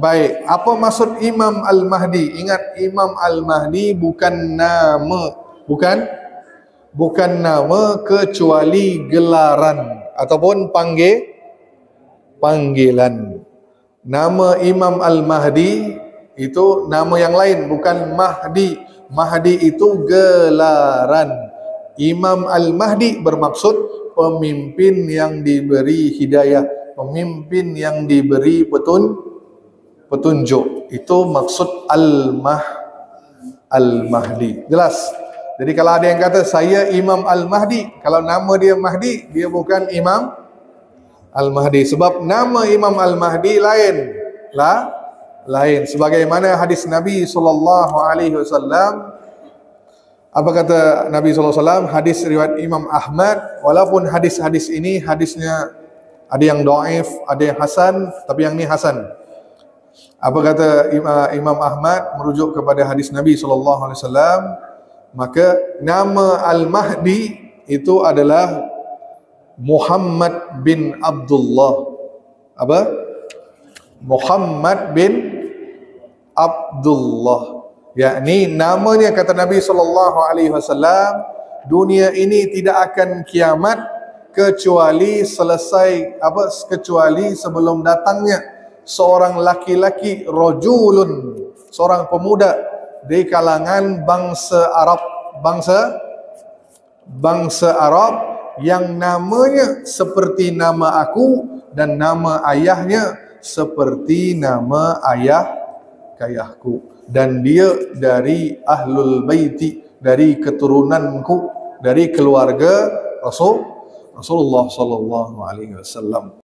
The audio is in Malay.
Baik, apa maksud Imam Al-Mahdi? Ingat, Imam Al-Mahdi bukan nama, bukan nama kecuali gelaran ataupun panggilan. Nama Imam Al-Mahdi itu nama yang lain, bukan Mahdi. Mahdi itu gelaran. Imam Al-Mahdi bermaksud pemimpin yang diberi hidayah, pemimpin yang diberi petunjuk. Itu maksud Al-Mahdi. Jelas? Jadi kalau ada yang kata saya Imam Al-Mahdi, kalau nama dia Mahdi, dia bukan Imam Al-Mahdi. Sebab nama Imam Al-Mahdi lain. Sebagaimana hadis Nabi SAW. Apa kata Nabi SAW? Hadis riwayat Imam Ahmad. Walaupun hadis-hadis ini hadisnya ada yang dhaif, ada yang hasan, tapi yang ini hasan. Apa kata Imam Ahmad merujuk kepada hadis Nabi SAW? Maka nama Al-Mahdi itu adalah Muhammad bin Abdullah. Apa? Muhammad bin Abdullah. Yakni namanya, kata Nabi SAW, dunia ini tidak akan kiamat kecuali kecuali sebelum datangnya seorang laki-laki, rajulun, seorang pemuda di kalangan bangsa Arab yang namanya seperti nama aku dan nama ayahnya seperti nama ayahku, dan dia dari ahlul baiti, dari keturunanku, dari keluarga Rasulullah sallallahu alaihi wasallam.